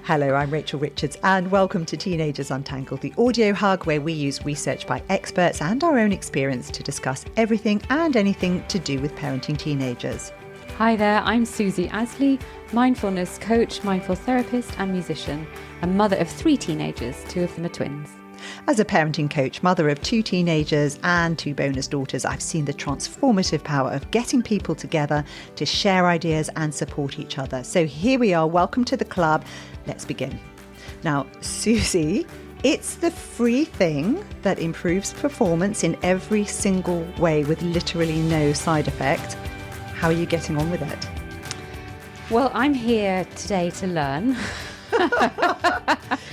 Hello, I'm Rachel Richards and welcome to Teenagers Untangled, the audio hug where we use research by experts and our own experience to discuss everything and anything to do with parenting teenagers. Hi there, I'm Susie Asley, mindfulness coach, mindful therapist and musician, and mother of 3 teenagers, 2 of them are twins. As a parenting coach, mother of 2 teenagers and 2 bonus daughters, I've seen the transformative power of getting people together to share ideas and support each other. So here we are, welcome to the club. Let's begin. Now, Susie, it's the free thing that improves performance in every single way with literally no side effect. How are you getting on with it? Well, I'm here today to learn.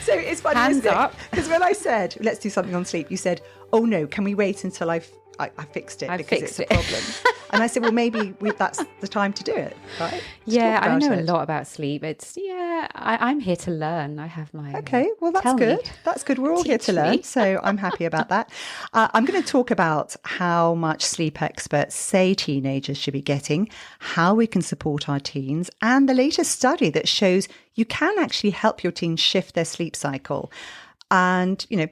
So it's funny, Hands isn't up. Because when I said, let's do something on sleep, you said, oh no, can we wait until I fixed it because it's a problem? And I said, well, maybe that's the time to do it, right? Yeah, I know a lot about sleep. I'm here to learn. I have my... Okay, well, that's good. That's good. We're all here to learn, so I'm happy about that. I'm going to talk about how much sleep experts say teenagers should be getting, how we can support our teens, and the latest study that shows you can actually help your teens shift their sleep cycle. And, you know,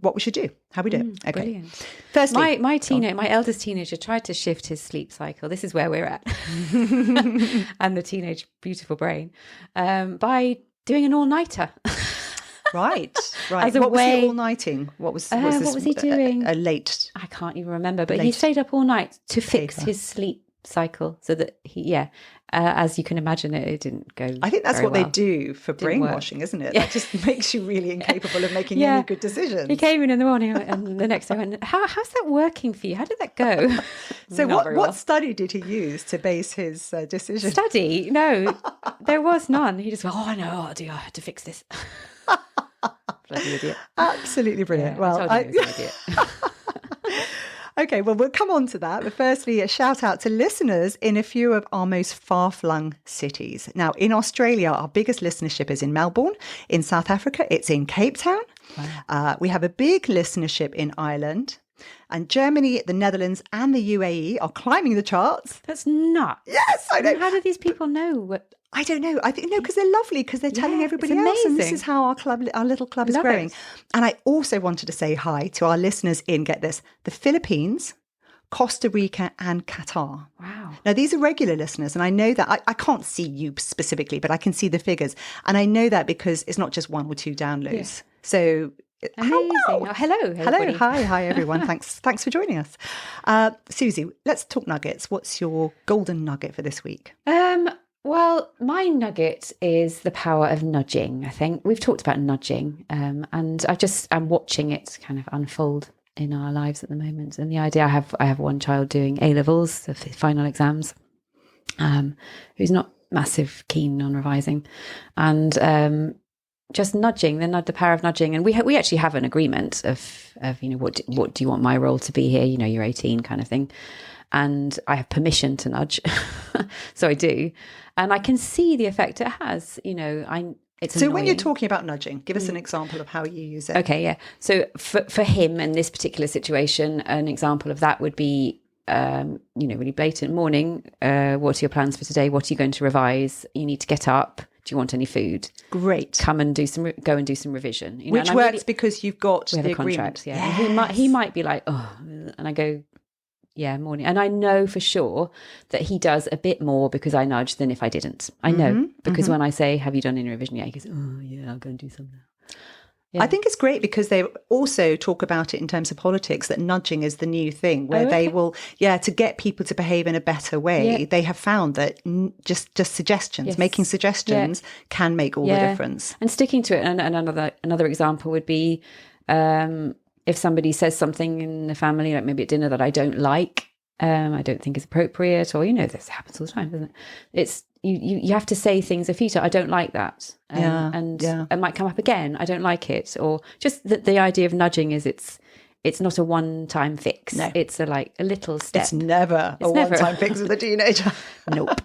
what we should do, how we do it. Okay. Brilliant. Firstly, my eldest teenager tried to shift his sleep cycle. This is where we're at. And the teenage beautiful brain, by doing an all-nighter. Right. As a what way, was the all-nighting? What was he doing? A late... I can't even remember, but he stayed up all night to fix his sleep cycle so that as you can imagine, it didn't go. I think that's very what well. they do for brainwashing, isn't it? Yeah. That just makes you really incapable of making any good decisions. He came in the morning and the next day went, how's that working for you? How did that go? So what study did he use to base his decision? Study? No, there was none. He just went, I know, I had to fix this. Bloody idiot. Absolutely brilliant. Yeah, well, I told you he was an idiot. Okay, well, we'll come on to that. But firstly, a shout out to listeners in a few of our most far-flung cities. Now, in Australia, our biggest listenership is in Melbourne. In South Africa, it's in Cape Town. Wow. We have a big listenership in Ireland. And Germany, the Netherlands and the UAE are climbing the charts. That's nuts. Yes, I know. How do these people know what... I don't know. I think because they're lovely, because they're telling everybody else, and this is how our little club is growing. And I also wanted to say hi to our listeners in, get this, the Philippines, Costa Rica and Qatar. Wow. Now, these are regular listeners, and I know that I can't see you specifically, but I can see the figures. And I know that because it's not just 1 or 2 downloads. Yeah. So... Amazing. Oh, hello, everybody. Hello. Hi, everyone. Thanks for joining us. Susie, let's talk nuggets. What's your golden nugget for this week? Well, my nugget is the power of nudging, I think. We've talked about nudging, and I'm watching it kind of unfold in our lives at the moment. And the idea, I have one child doing A-levels, the final exams, who's not massive keen on revising. And just nudging, the power of nudging. And we actually have an agreement of what do you want my role to be here? You're 18 kind of thing. And I have permission to nudge. So I do. And I can see the effect it has. It's so annoying. When you're talking about nudging, give us an example of how you use it. Okay, yeah. So for him in this particular situation, an example of that would be, really blatant morning. What are your plans for today? What are you going to revise? You need to get up. Do you want any food? Great. Come and go and do some revision. Which works because you've got the agreement. Contract, yeah. Yes. And he might be like, oh, and I go, yeah, morning. And I know for sure that he does a bit more because I nudge than if I didn't. I know because when I say, have you done any revision yet? He goes, oh yeah, I'll go and do some now. Yeah. I think it's great because they also talk about it in terms of politics, that nudging is the new thing where they will, to get people to behave in a better way. Yeah. They have found that just suggestions, making suggestions can make all the difference. And sticking to it. And another example would be if somebody says something in the family, like maybe at dinner that I don't like, I don't think is appropriate, or, this happens all the time, doesn't it? It's, you have to say things a few times. I don't like that. It might come up again. I don't like it. Or just the idea of nudging is it's not a one-time fix. No. It's a little step. It's never a one-time fix with a teenager. Nope.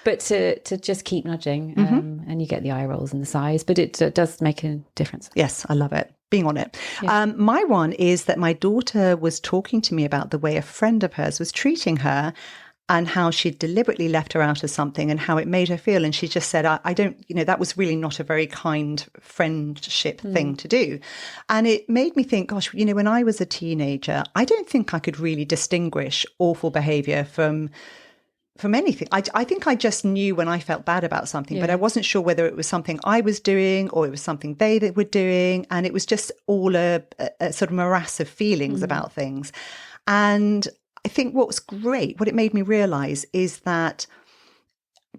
But to just keep nudging, and you get the eye rolls and the sighs, but it does make a difference. Yes, I love it. Being on it. Yeah. My one is that my daughter was talking to me about the way a friend of hers was treating her. and how she'd deliberately left her out of something and how it made her feel. And she just said, I don't, that was really not a very kind friendship thing to do. And it made me think, gosh, when I was a teenager, I don't think I could really distinguish awful behavior from anything. I think I just knew when I felt bad about something, but I wasn't sure whether it was something I was doing or it was something they were doing. And it was just all a sort of morass of feelings about things. And I think what it made me realize is that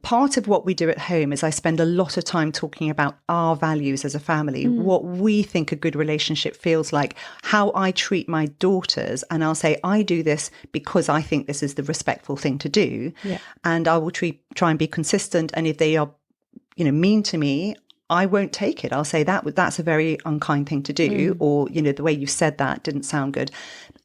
part of what we do at home is I spend a lot of time talking about our values as a family, what we think a good relationship feels like, how I treat my daughters. And I'll say, I do this because I think this is the respectful thing to do. Yeah. And I will try and be consistent. And if they are, mean to me, I won't take it. I'll say that's a very unkind thing to do. Or, the way you said that didn't sound good.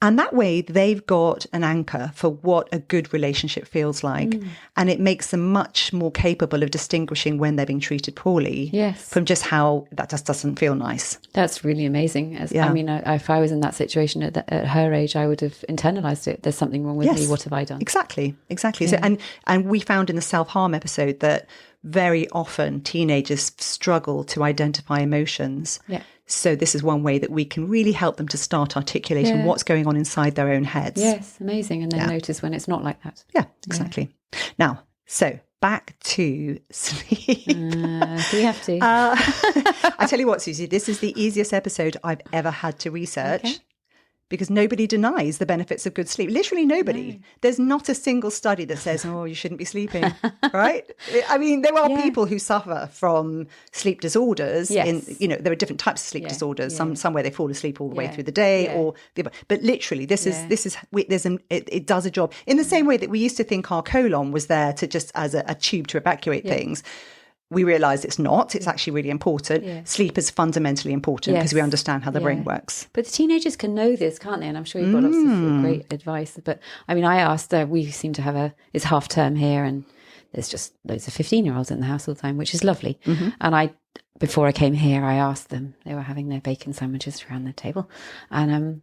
And that way they've got an anchor for what a good relationship feels like. And it makes them much more capable of distinguishing when they're being treated poorly from just how that just doesn't feel nice. That's really amazing. I mean, if I was in that situation at her age, I would have internalized it. There's something wrong with me. What have I done? Exactly. Yeah. So, and we found in the self-harm episode that very often teenagers struggle to identify emotions. Yeah. So this is one way that we can really help them to start articulating what's going on inside their own heads. Yes, amazing. And then notice when it's not like that. Yeah, exactly. Yeah. Now, so back to sleep. Do we have to? I tell you what, Susie, this is the easiest episode I've ever had to research. Okay. Because nobody denies the benefits of good sleep. Literally nobody. No. There's not a single study that says, oh, you shouldn't be sleeping, right? I mean, there are people who suffer from sleep disorders. Yes. There are different types of sleep disorders. Some where they fall asleep all the way through the day, but literally, it does a job in the same way that we used to think our colon was there to just as a tube to evacuate things. We realised it's not. It's actually really important. Yeah. Sleep is fundamentally important because we understand how the brain works. But the teenagers can know this, can't they? And I'm sure you've got lots of great advice. But I mean, I asked, we seem to have it's half term here and there's just loads of 15-year-olds in the house all the time, which is lovely. Mm-hmm. And before I came here, I asked them, they were having their bacon sandwiches around the table. And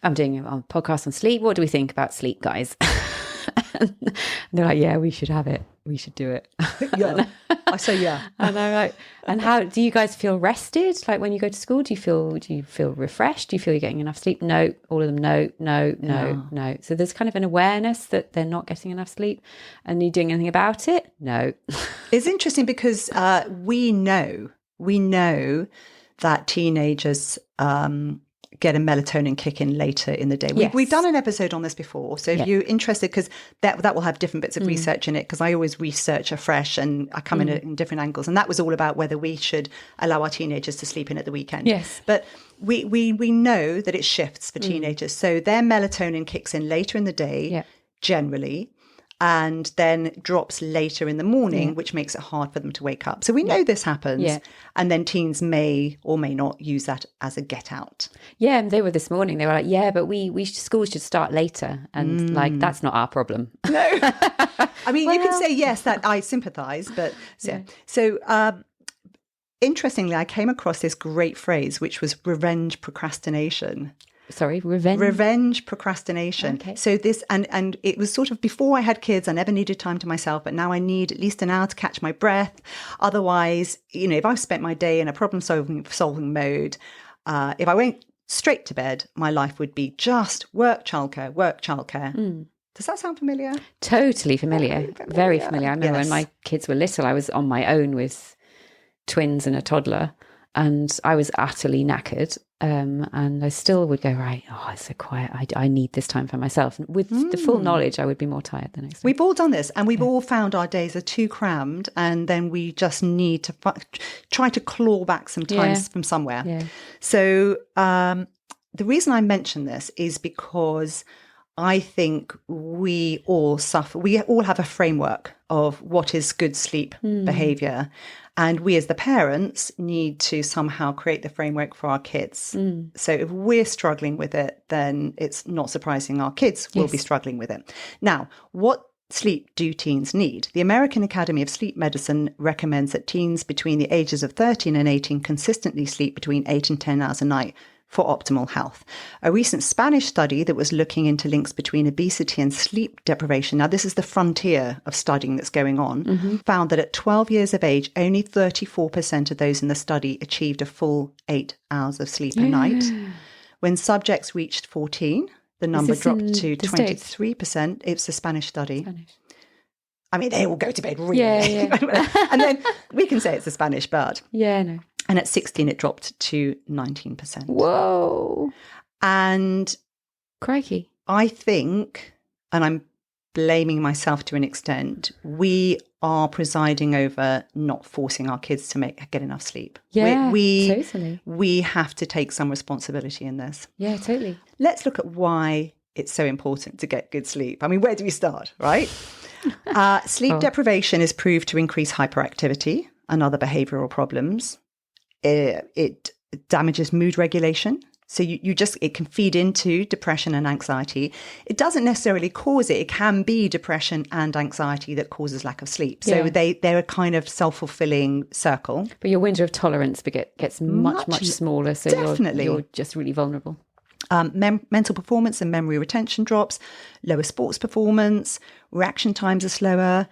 I'm doing a podcast on sleep. What do we think about sleep, guys? And they're like, yeah, we should have it. We should do it. Yeah. I say yeah. And I'm like, and how do you guys feel rested? Like when you go to school, do you feel refreshed? Do you feel you're getting enough sleep? No. All of them, no. So there's kind of an awareness that they're not getting enough sleep. And are you doing anything about it? No. It's interesting because we know that teenagers get a melatonin kick in later in the day. We've done an episode on this before. So if you're interested, because that will have different bits of research in it, because I always research afresh and I come in different angles. And that was all about whether we should allow our teenagers to sleep in at the weekend. Yes. But we know that it shifts for teenagers. So their melatonin kicks in later in the day, generally, and then drops later in the morning, which makes it hard for them to wake up. So we know this happens. Yeah. And then teens may or may not use that as a get out. Yeah, and they were this morning. They were like, yeah, but schools should start later. And like, that's not our problem. No. I mean, you can say, yes, that I sympathise. But so interestingly, I came across this great phrase, which was revenge procrastination. Sorry, revenge procrastination. Okay. So this, and it was sort of before I had kids, I never needed time to myself, but now I need at least an hour to catch my breath. Otherwise, if I've spent my day in a problem solving mode, if I went straight to bed, my life would be just work, childcare. Does that sound familiar? Totally familiar. Very familiar. I remember when my kids were little, I was on my own with twins and a toddler, and I was utterly knackered. And I still would go, right, it's so quiet. I need this time for myself. With the full knowledge, I would be more tired the next day. We've all done this, and we've all found our days are too crammed, and then we just need to try to claw back some time from somewhere. Yeah. So the reason I mention this is because I think we all suffer. We all have a framework of what is good sleep behaviour. And we as the parents need to somehow create the framework for our kids. So if we're struggling with it, then it's not surprising our kids will be struggling with it. Now, what sleep do teens need? The American Academy of Sleep Medicine recommends that teens between the ages of 13 and 18 consistently sleep between 8 and 10 hours a night for optimal health. A recent Spanish study that was looking into links between obesity and sleep deprivation, now this is the frontier of studying that's going on, found that at 12 years of age, only 34% of those in the study achieved a full 8 hours of sleep a night. When subjects reached 14, the number dropped to 23%. It's a Spanish study. I mean, they all go to bed really late. And then we can say it's a Spanish, but... No. And at 16, it dropped to 19%. Whoa. And... Crikey. I think, and I'm blaming myself to an extent, we are presiding over not forcing our kids to get enough sleep. Totally. We have to take some responsibility in this. Yeah, totally. Let's look at why it's so important to get good sleep. I mean, where do we start, right? Sleep deprivation is proved to increase hyperactivity and other behavioral problems. It damages mood regulation. So it can feed into depression and anxiety. It doesn't necessarily cause it. It can be depression and anxiety that causes lack of sleep. So they're a kind of self-fulfilling circle. But your window of tolerance gets much smaller. So definitely. You're just really vulnerable. Mental performance and memory retention drops, lower sports performance, reaction times are slower.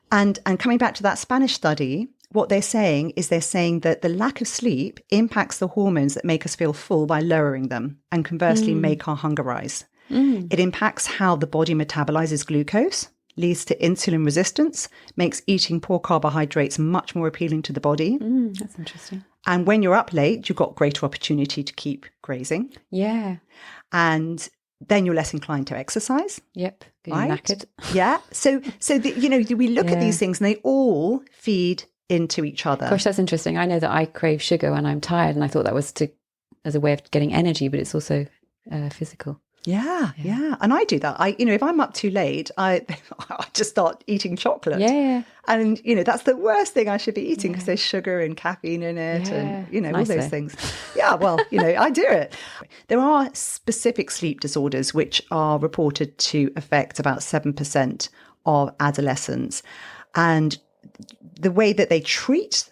And coming back to that Spanish study, what they're saying that the lack of sleep impacts the hormones that make us feel full by lowering them and conversely make our hunger rise. It impacts how the body metabolizes glucose, leads to insulin resistance, makes eating poor carbohydrates much more appealing to the body. That's interesting. And when you're up late, you've got greater opportunity to keep grazing. Yeah. And then you're less inclined to exercise. Yep. Right? Knackered. Yeah. So we look at these things and they all feed into each other. Gosh, that's interesting. I know that I crave sugar when I'm tired, and I thought that was as a way of getting energy, but it's also physical. Yeah. And I do that. If I'm up too late, I just start eating chocolate. Yeah. And, that's the worst thing I should be eating because there's sugar and caffeine in it and, all those things. Yeah, well, I do it. There are specific sleep disorders which are reported to affect about 7% of adolescents. And the way that they treat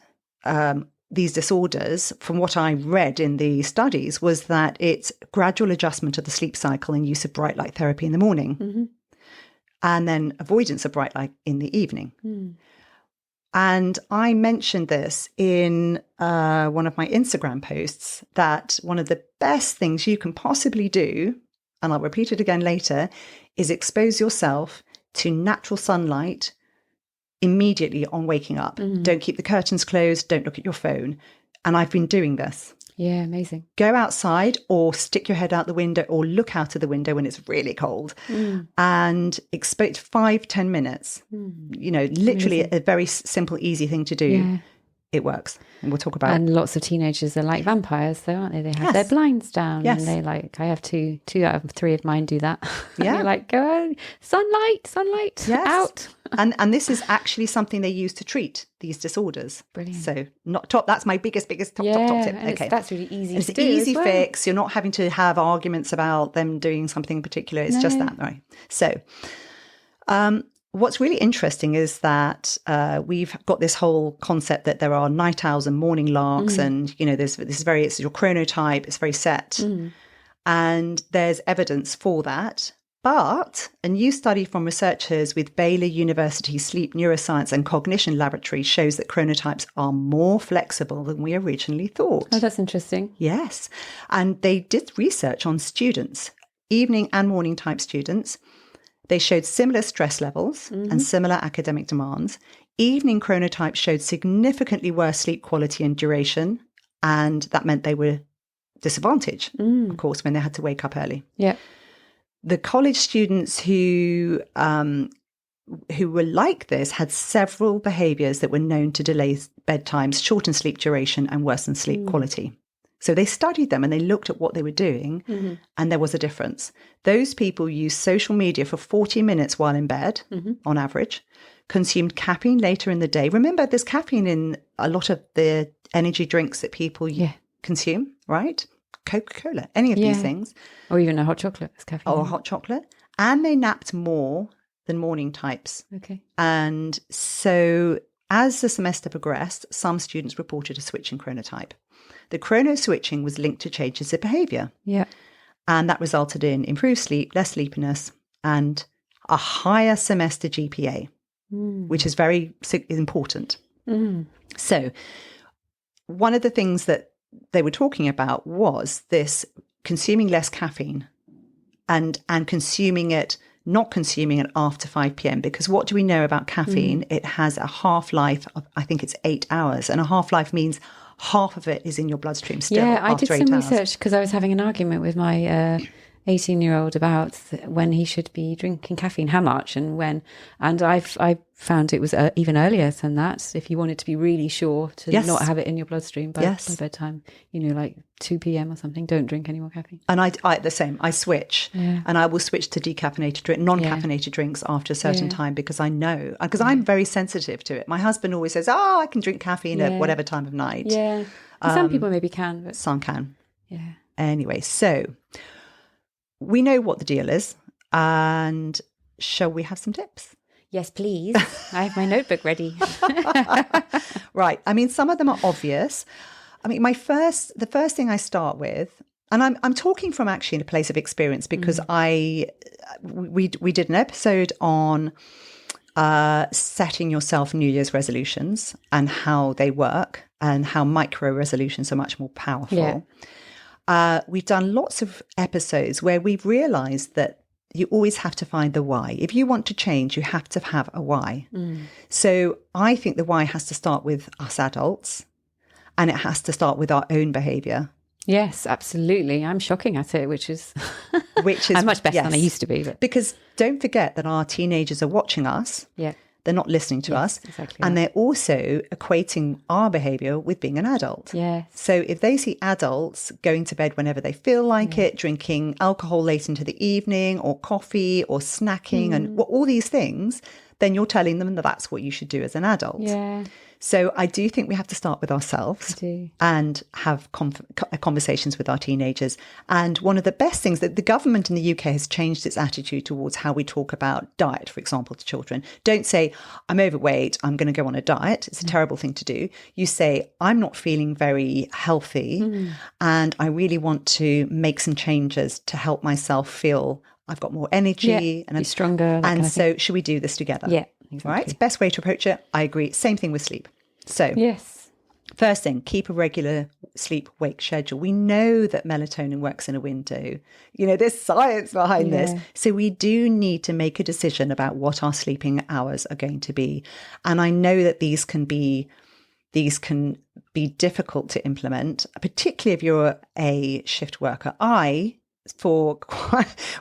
these disorders, from what I read in the studies, was that it's gradual adjustment of the sleep cycle and use of bright light therapy in the morning, and then avoidance of bright light in the evening. And I mentioned this in one of my Instagram posts, that one of the best things you can possibly do, and I'll repeat it again later, is expose yourself to natural sunlight immediately on waking up. Don't keep the curtains closed. Don't look at your phone. And I've been doing this. Yeah, amazing. Go outside or stick your head out the window or look out of the window when it's really cold and expect 5-10 minutes. Literally amazing. a very simple, easy thing to do. Yeah. It works. And we'll talk about And lots of teenagers are like vampires, though, aren't they? They have their blinds down. Yes. And I have two out of 3 of mine do that. Yeah. You're like, go on, sunlight, yes. out. And this is actually something they use to treat these disorders. Brilliant. So that's my biggest top tip. Okay. That's really easy it's to an do. Easy as well. fix. You're not having to have arguments about them doing something in particular. It's just that, right? So what's really interesting is that we've got this whole concept that there are night owls and morning larks, and it's your chronotype, it's very set, and there's evidence for that. But a new study from researchers with Baylor University Sleep Neuroscience and Cognition Laboratory shows that chronotypes are more flexible than we originally thought. Oh, that's interesting. Yes, and they did research on students, evening and morning type students. They showed similar stress levels and similar academic demands. Evening chronotypes showed significantly worse sleep quality and duration, and that meant they were disadvantaged, of course, when they had to wake up early. Yeah. The college students who were like this had several behaviours that were known to delay bedtimes, shorten sleep duration, and worsen sleep quality. So they studied them and they looked at what they were doing, and there was a difference. Those people used social media for 40 minutes while in bed, on average, consumed caffeine later in the day. Remember, there's caffeine in a lot of the energy drinks that people consume, right? Coca-Cola, any of these things. Or even a hot chocolate. It's caffeine. Or a hot chocolate. And they napped more than morning types. Okay. And so as the semester progressed, some students reported a switch in chronotype. The chrono switching was linked to changes in behaviour. Yeah. And that resulted in improved sleep, less sleepiness, and a higher semester GPA, which is very important. So one of the things that they were talking about was this consuming less caffeine and consuming it, not consuming it after 5 p.m. Because what do we know about caffeine? It has a half-life of, I think it's 8 hours. And a half-life means half of it is in your bloodstream still. Yeah, I did after 8 some hours. research because I was having an argument with my 18-year-old about when he should be drinking caffeine, how much and when. And I found it was even earlier than that. If you wanted to be really sure to not have it in your bloodstream by bedtime, like 2 p.m. or something, don't drink any more caffeine. And I the same. I switch, and I will switch to decaffeinated non-caffeinated drinks after a certain time because I know, because I'm very sensitive to it. My husband always says, I can drink caffeine at whatever time of night. Yeah. Some people maybe can, but some can. Yeah. Anyway, so we know what the deal is, and shall we have some tips? Yes, please. I have my notebook ready. Right. I mean, some of them are obvious. I mean, the first thing I start with, and I'm talking from actually in a place of experience because we did an episode on setting yourself New Year's resolutions and how they work and how micro resolutions are much more powerful. Yeah. We've done lots of episodes where we've realized that you always have to find the why. If you want to change, you have to have a why. So I think the why has to start with us adults, and it has to start with our own behaviour. Yes, absolutely. I'm shocking at it, which is I'm much better than I used to be. But. Because don't forget that our teenagers are watching us. Yeah. They're not listening to us. Exactly. And they're also equating our behaviour with being an adult. Yeah. So if they see adults going to bed whenever they feel like it, drinking alcohol late into the evening or coffee or snacking and all these things, then you're telling them that that's what you should do as an adult. Yeah. So I do think we have to start with ourselves and have conversations with our teenagers. And one of the best things that the government in the UK has changed its attitude towards how we talk about diet, for example, to children. Don't say, I'm overweight, I'm going to go on a diet. It's a terrible thing to do. You say, I'm not feeling very healthy and I really want to make some changes to help myself feel I've got more energy and I'm stronger. And so should we do this together? Yeah. Exactly. Right? Best way to approach it. I agree. Same thing with sleep. So first thing, keep a regular sleep-wake schedule. We know that melatonin works in a window. There's science behind this. So we do need to make a decision about what our sleeping hours are going to be. And I know that these can be difficult to implement, particularly if you're a shift worker.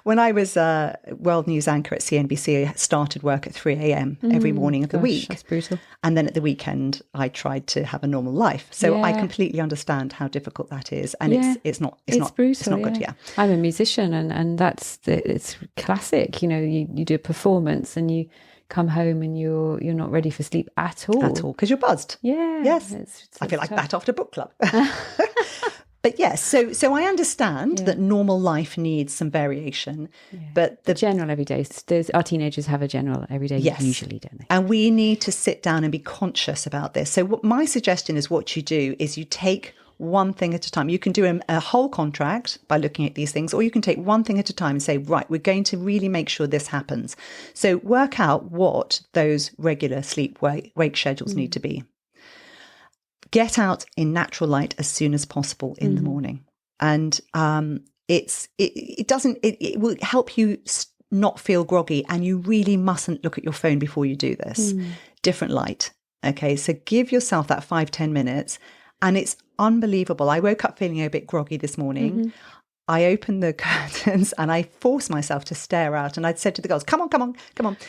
When I was a world news anchor at CNBC, I started work at 3 a.m. every morning of the week. That's brutal. And then at the weekend, I tried to have a normal life. So I completely understand how difficult that is. And it's not brutal. It's not good. Yeah. I'm a musician and it's classic. You do a performance and you come home and you're not ready for sleep at all. At all, because you're buzzed. Yeah. Yes. I feel like that after book club. But yes, so I understand that normal life needs some variation, but the general everyday, our teenagers have a general everyday usually, don't they? And we need to sit down and be conscious about this. So what my suggestion is what you do is you take one thing at a time. You can do a whole contract by looking at these things, or you can take one thing at a time and say, right, we're going to really make sure this happens. So work out what those regular sleep-wake schedules need to be. Get out in natural light as soon as possible in the morning. And it will help you not feel groggy, and you really mustn't look at your phone before you do this. Different light. Okay, so give yourself that 5-10 minutes, and it's unbelievable. I woke up feeling a bit groggy this morning. I opened the curtains and I forced myself to stare out, and I'd said to the girls, come on.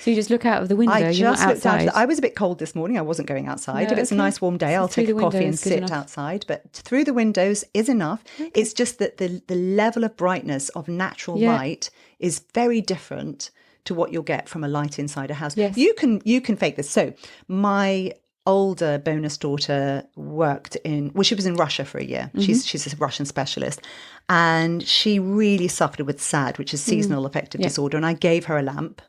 So you just look out of the window, you're not outside. I was a bit cold this morning. I wasn't going outside. If it's a nice warm day, I'll take a coffee and sit outside. But through the windows is enough. Okay. It's just that the level of brightness of natural light is very different to what you'll get from a light inside a house. Yes. You can fake this. So my older bonus daughter she was in Russia for a year. She's a Russian specialist, and she really suffered with SAD, which is seasonal affective disorder. And I gave her a lamp,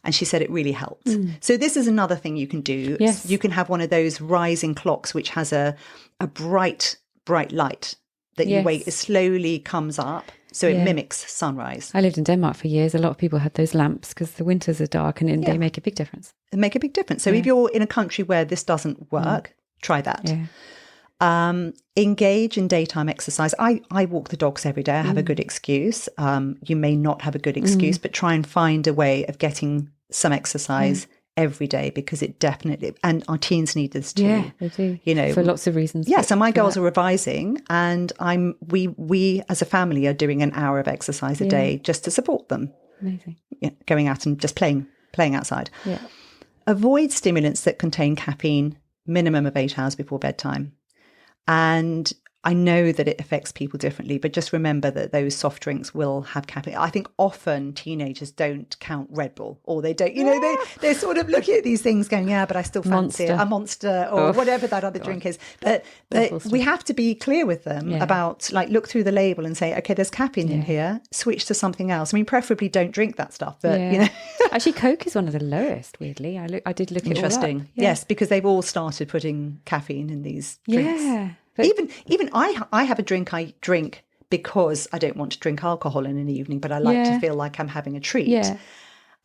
And she said it really helped. So this is another thing you can do. Yes. You can have one of those rising clocks, which has a bright light that you wait, it slowly comes up. So it mimics sunrise. I lived in Denmark for years. A lot of people had those lamps because the winters are dark and they make a big difference. They make a big difference. So if you're in a country where this doesn't work, try that. Yeah. Engage in daytime exercise. I walk the dogs every day. I have a good excuse. You may not have a good excuse, but try and find a way of getting some exercise every day, because it definitely, and our teens need this too. Yeah, they do. You know, for lots of reasons. Yeah, so my girls are revising, and we as a family are doing an hour of exercise a day just to support them. Amazing. Yeah, going out and just playing outside. Yeah. Avoid stimulants that contain caffeine, minimum of 8 hours before bedtime. And I know that it affects people differently, but just remember that those soft drinks will have caffeine. I think often teenagers don't count Red Bull, or they don't, they're sort of looking at these things going, but I still fancy a Monster or whatever that other drink is. But we have to be clear with them about, like, look through the label and say, okay, there's caffeine in here, switch to something else. I mean, preferably don't drink that stuff, but Actually, Coke is one of the lowest, weirdly. I did look at it all up. Interesting. Yes, because they've all started putting caffeine in these drinks. Yeah. But even I have a drink I drink because I don't want to drink alcohol in an evening, but I like to feel like I'm having a treat. Yeah.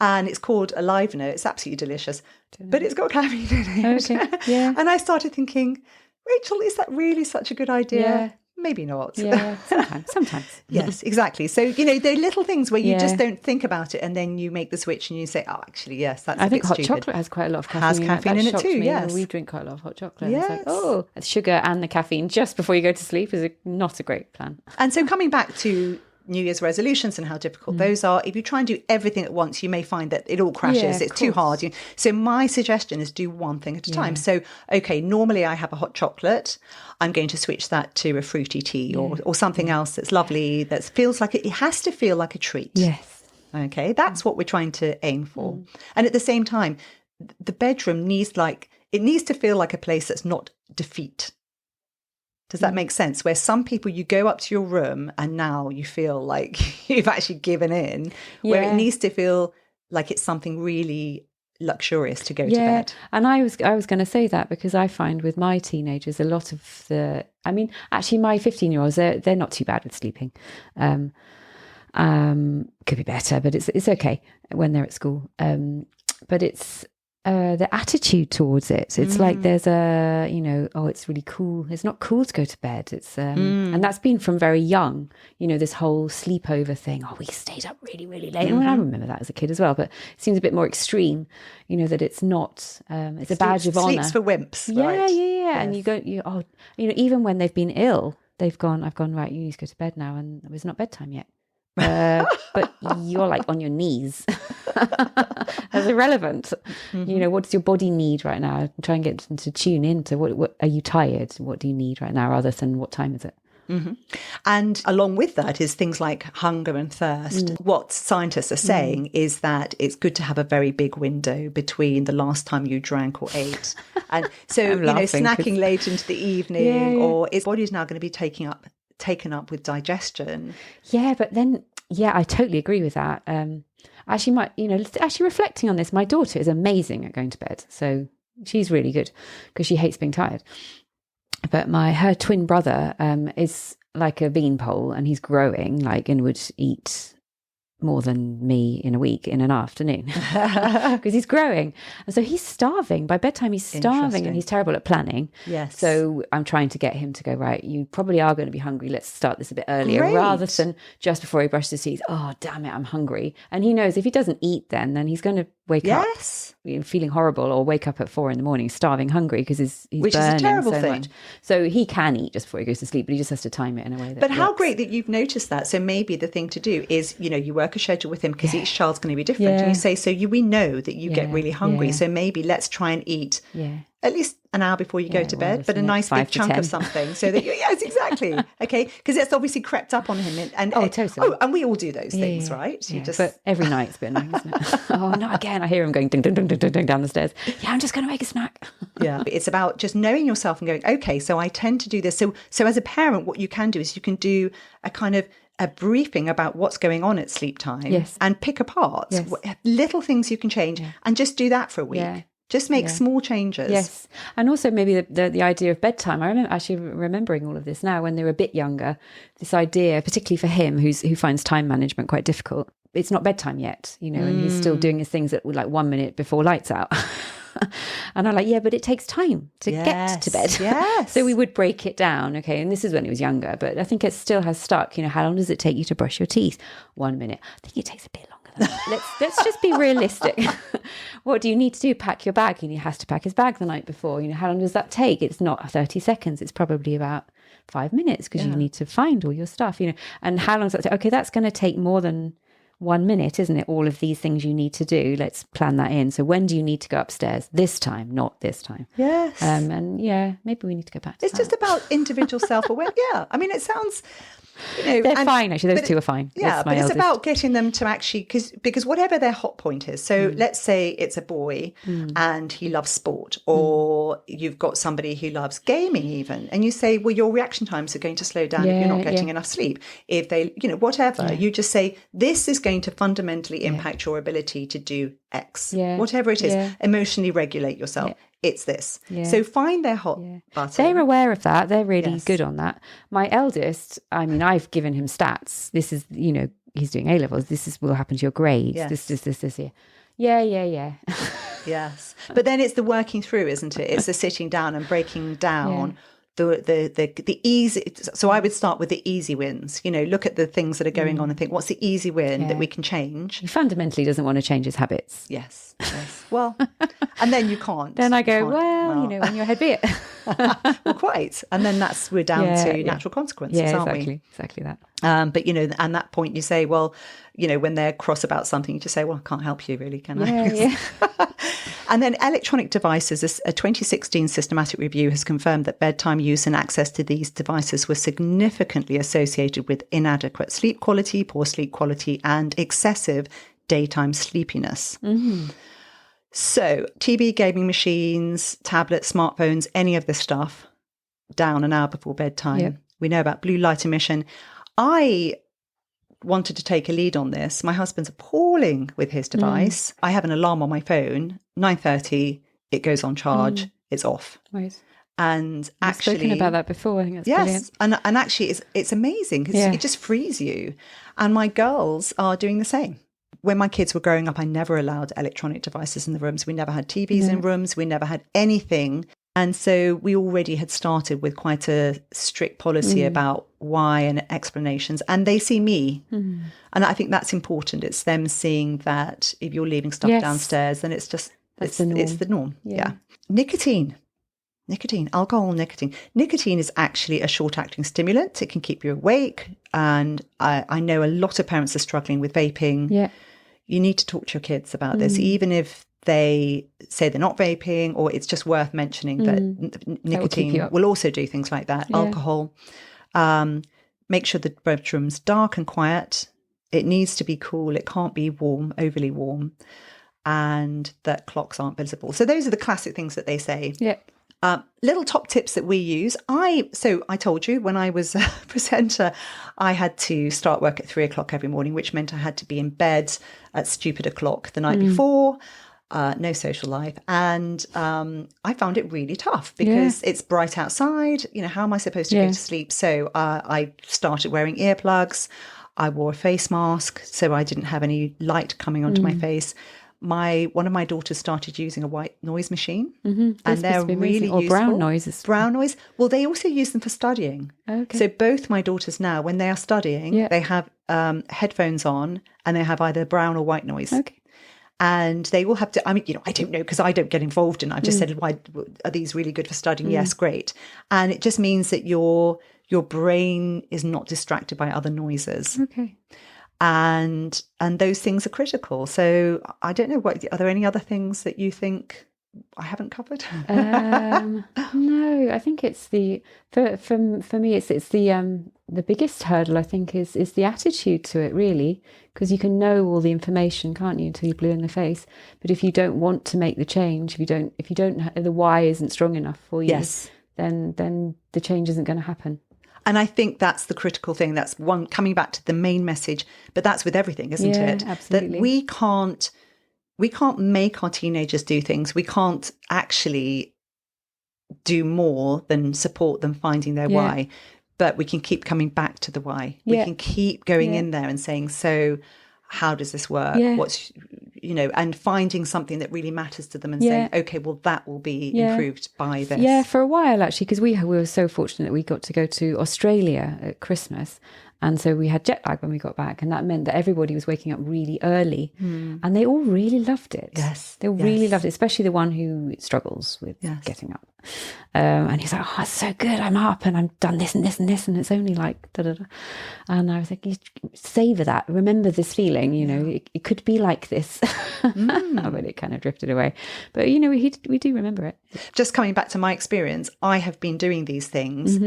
And it's called a Livener. It's absolutely delicious, but it's got caffeine in it. Okay. Yeah. And I started thinking, Rachel, is that really such a good idea? Yeah. Maybe not. Yeah, sometimes. Yes, exactly. So, they're little things where you just don't think about it, and then you make the switch and you say, oh, actually, yes, that's I a think bit hot stupid. chocolate has quite a lot of caffeine. Has caffeine in it too, me. yes. We drink quite a lot of hot chocolate. Yes. It's like, the sugar and the caffeine just before you go to sleep is not a great plan. And so coming back to New Year's resolutions and how difficult those are, if you try and do everything at once, you may find that it all crashes. It's too hard. So my suggestion is do one thing at a time. So, okay, normally I have a hot chocolate. I'm going to switch that to a fruity tea or something else that's lovely, that feels like it has to feel like a treat. Yes. Okay, that's what we're trying to aim for. And at the same time, the bedroom needs to feel like a place that's not defeat. Does that make sense? Where some people, you go up to your room and now you feel like you've actually given in, where it needs to feel like it's something really luxurious to go to bed. And I was going to say that, because I find with my teenagers, a lot of actually my 15-year-olds, they're not too bad with sleeping. Could be better, but it's okay when they're at school. But it's the attitude towards it. It's like there's it's really cool. It's not cool to go to bed. It's and that's been from very young. This whole sleepover thing. Oh, we stayed up really, really late. And I remember that as a kid as well. But it seems a bit more extreme. That it's not. It's a badge of honor. Sleeps for wimps. Yeah, right? Yeah. And you go. Even when they've been ill, I've gone, right, you need to go to bed now, and it's not bedtime yet. But you're like on your knees. That's irrelevant. What does your body need right now? Try and get them to tune into what are you tired? What do you need right now, other than what time is it? And along with that is things like hunger and thirst. What scientists are saying is that it's good to have a very big window between the last time you drank or ate. And so, snacking late into the evening, or his body's now going to be taken up with digestion. Yeah, but then, I totally agree with that. Actually, reflecting on this, my daughter is amazing at going to bed. So she's really good because she hates being tired. But her twin brother is like a beanpole, and he's growing, and would eat more than me in a week in an afternoon because he's growing, and so he's starving by bedtime. He's starving, and he's terrible at planning. Yes. So I'm trying to get him to go, right, you probably are going to be hungry, let's start this a bit earlier. Great. Rather than just before he brushes his teeth, oh damn it, I'm hungry. And he knows if he doesn't eat then he's going to wake up feeling horrible, or wake up at 4 a.m, starving hungry, because he's which burning is a terrible so thing. Much. So he can eat just before he goes to sleep, but he just has to time it in a way that But how works. great that you've noticed that. So maybe the thing to do is, you work a schedule with him, because each child's going to be different. And you say, we know that you get really hungry. So maybe let's try and eat at least an hour before you go to bed, but a nice big chunk of something, so that yes, exactly. Okay. Because it's obviously crept up on him. Totally. And we all do those things, right? Yeah. But every night it's a bit annoying, isn't it? Oh, not again. I hear him going ding, ding, ding, ding, ding, ding down the stairs. Yeah, I'm just going to make a snack. Yeah. It's about just knowing yourself and going, okay, so I tend to do this. So as a parent, what you can do is you can do a kind of a briefing about what's going on at sleep time, Yes. and pick apart Yes. little things you can change, and just do that for a week. Yeah. Just make small changes. Yes. And also maybe the idea of bedtime. I remember actually remembering all of this now when they were a bit younger, this idea, particularly for him, who finds time management quite difficult. It's not bedtime yet, and he's still doing his things at like 1 minute before lights out. And I'm like, yeah, but it takes time to get to bed. Yes. So we would break it down. Okay. And this is when he was younger, but I think it still has stuck. How long does it take you to brush your teeth? 1 minute. I think it takes a bit longer than that. Let's just be realistic. What do you need to do? Pack your bag. And he has to pack his bag the night before. How long does that take? It's not 30 seconds. It's probably about 5 minutes because you need to find all your stuff, and how long does that take? Okay, that's going to take more than 1 minute, isn't it? All of these things you need to do. Let's plan that in. So when do you need to go upstairs? This time, not this time. Yes. And maybe we need to go back to It's that. just about individual self-awareness. Yeah. I mean, it sounds... They're fine, actually. Those two are fine. Yeah, but it's about getting them to actually, because whatever their hot point is. So let's say it's a boy and he loves sport, or you've got somebody who loves gaming even, and you say, well, your reaction times are going to slow down if you're not getting enough sleep. If they, whatever, you just say, this is going to fundamentally impact your ability to do X, whatever it is, emotionally regulate yourself. It's this. So find their hot button. They're aware of that. They're really good on that. My eldest, I mean, I've given him stats. This is, he's doing A-levels. This will happen to your grades. This year. Yeah. Yes. But then it's the working through, isn't it? It's the sitting down and breaking down the easy. So I would start with the easy wins. Look at the things that are going on and think, what's the easy win that we can change? He fundamentally doesn't want to change his habits. Yes. Well, and then you can't. Then I go, well, when your head be it. Well, quite. And then we're down to natural consequences, aren't we? Exactly that. But, and that point you say, well, when they're cross about something, you just say, well, I can't help you really, can I? Yeah. And then electronic devices, a 2016 systematic review has confirmed that bedtime use and access to these devices were significantly associated with inadequate sleep quality, poor sleep quality, and excessive daytime sleepiness. Mm-hmm. So TV, gaming machines, tablets, smartphones, any of this stuff, down an hour before bedtime. Yep. We know about blue light emission. I wanted to take a lead on this. My husband's appalling with his device. I have an alarm on my phone, 9:30, it goes on charge, it's off. Right. And I've actually, spoken about that before. I think that's brilliant. And actually it's amazing because it just frees you. And my girls are doing the same. When my kids were growing up, I never allowed electronic devices in the rooms. We never had TVs in rooms. We never had anything. And so we already had started with quite a strict policy about why and explanations. And they see me. And I think that's important. It's them seeing that if you're leaving stuff downstairs, then it's just, it's the norm. Yeah. Nicotine, alcohol, nicotine. Nicotine is actually a short-acting stimulant. It can keep you awake. And I know a lot of parents are struggling with vaping. Yeah. You need to talk to your kids about this, even if they say they're not vaping, or it's just worth mentioning that nicotine will also do things like that. Yeah. Alcohol. Make sure the bedroom's dark and quiet. It needs to be cool. It can't be warm, overly warm. And that clocks aren't visible. So those are the classic things that they say. Yeah. Little top tips that we use. I told you when I was a presenter, I had to start work at 3:00 every morning, which meant I had to be in bed at stupid o'clock the night before. No social life. And I found it really tough because it's bright outside. How am I supposed to go to sleep? So I started wearing earplugs. I wore a face mask so I didn't have any light coming onto my face. One of my daughters started using a white noise machine, and they're really useful. Or brown noises. Brown noise. Well, they also use them for studying. Okay. So both my daughters now, when they are studying, they have headphones on, and they have either brown or white noise. Okay. And they will have to, I don't know, because I don't get involved in it. I've just said, why are these really good for studying? Yes, great. And it just means that your brain is not distracted by other noises. Okay. And those things are critical. So I don't know, are there any other things that you think I haven't covered? No, I think it's for me it's the biggest hurdle, I think, is the attitude to it, really, because you can know all the information, can't you, until you're blue in the face. But if you don't want to make the change, if you don't the why isn't strong enough for you, then the change isn't going to happen. And I think that's the critical thing. That's one, coming back to the main message, but that's with everything, isn't it? Absolutely. That we can't make our teenagers do things. We can't actually do more than support them finding their why, but we can keep coming back to the why. We can keep going in there and saying, so how does this work? What's, and finding something that really matters to them and saying, okay, well, that will be improved by this. Yeah, for a while, actually, because we were so fortunate that we got to go to Australia at Christmas. And so we had jet lag when we got back, and that meant that everybody was waking up really early, and they all really loved it. Yes, they really loved it, especially the one who struggles with getting up. And he's like, "Oh, it's so good! I'm up, and I've done this and this and this, and it's only like da da da." And I was like, "You savor that. Remember this feeling. It could be like this." But it kind of drifted away. But we do remember it. Just coming back to my experience, I have been doing these things.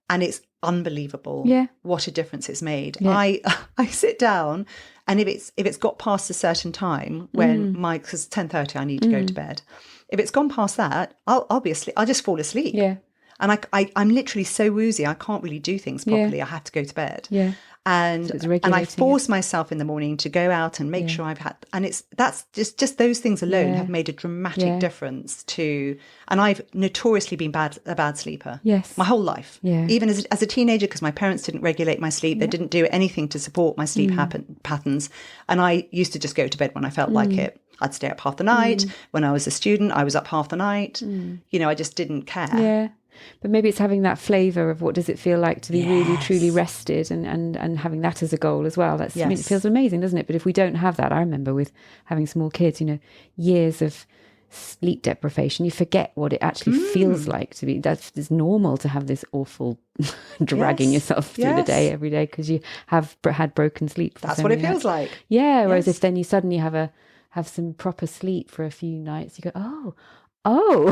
And it's unbelievable what a difference it's made. I sit down, and if it's got past a certain time when because 10:30 I need to go to bed. If it's gone past that, I'll be asleep. I'll just fall asleep. Yeah. And I'm literally so woozy, I can't really do things properly. I have to go to bed. Yeah. And I force myself in the morning to go out and make sure I've had, and that's just those things alone have made a dramatic difference to, and I've notoriously been a bad sleeper. Yes. My whole life. Yeah. Even as a teenager, because my parents didn't regulate my sleep. They didn't do anything to support my sleep patterns. And I used to just go to bed when I felt like it. I'd stay up half the night. When I was a student, I was up half the night. I just didn't care. Yeah. But maybe it's having that flavour of what does it feel like to be really, truly rested and having that as a goal as well. I mean, it feels amazing, doesn't it? But if we don't have that, I remember with having small kids, years of sleep deprivation, you forget what it actually feels like to be. It's normal to have this awful dragging yourself through the day every day because you have had broken sleep. That's what it feels like. Yeah. Whereas if then you suddenly have some proper sleep for a few nights, you go, Oh,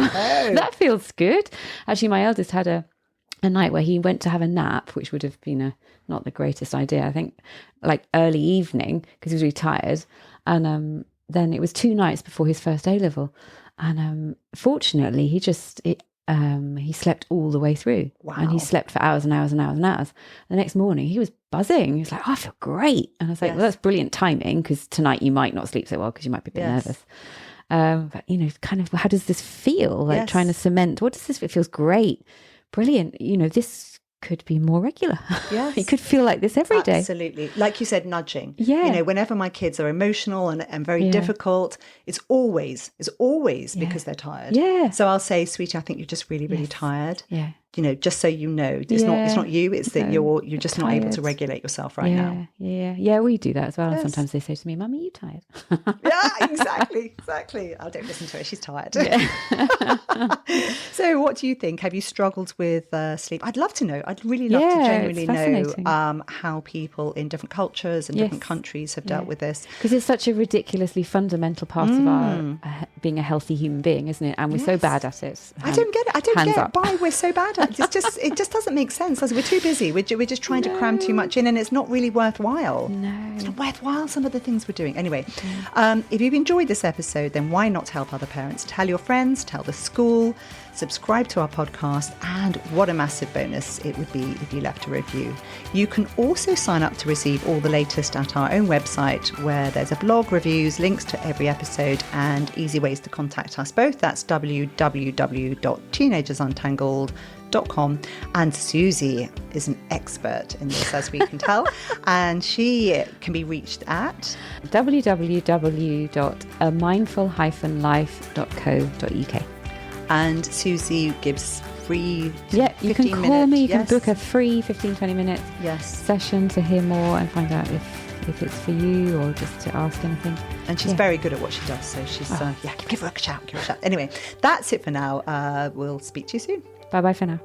that feels good. Actually, my eldest had a night where he went to have a nap, which would have been not the greatest idea, I think, like early evening, because he was really tired. And then it was 2 nights before his first A-level. And fortunately, he slept all the way through. Wow. And he slept for hours and hours and hours and hours. The next morning, he was buzzing. He was like, I feel great. And I was like, well, that's brilliant timing, because tonight you might not sleep so well because you might be a bit nervous. But kind of, how does this feel? Like trying to cement, what does this feel? It feels great. Brilliant. This could be more regular. Yes. It could feel like this every day. Absolutely. Like you said, nudging. Yeah. Whenever my kids are emotional and very difficult, it's always because they're tired. Yeah. So I'll say, sweetie, I think you're just really, really tired. Yeah. Just so you know, it's not you, it's that you're just not able to regulate yourself right now. Yeah, we do that as well. And sometimes they say to me, Mummy, are you tired? Yeah, exactly. I don't listen to her, she's tired. Yeah. So what do you think? Have you struggled with sleep? I'd love to know. I'd really love to genuinely know how people in different cultures and different countries have dealt with this. Because it's such a ridiculously fundamental part of our being a healthy human being, isn't it? And we're so bad at it. I don't get it. I don't get why we're so bad at it. It just doesn't make sense. We're too busy. We're just trying to cram too much in, and it's not really worthwhile. No, it's not worthwhile. Some of the things we're doing. Anyway, if you've enjoyed this episode, then why not help other parents? Tell your friends. Tell the school. Subscribe to our podcast, and what a massive bonus it would be if you left a review. You can also sign up to receive all the latest at our own website, where there's a blog, reviews, links to every episode, and easy ways to contact us both. That's www.teenagersuntangled.com. And Susie is an expert in this, as we can tell, and she can be reached at www.amindful-life.co.uk. And Susie gives free you can call me, you can book a free 15-20 minute session to hear more and find out if it's for you or just to ask anything. And she's very good at what she does, so she's give her a shout. Anyway, that's it for now. We'll speak to you soon. Bye for now.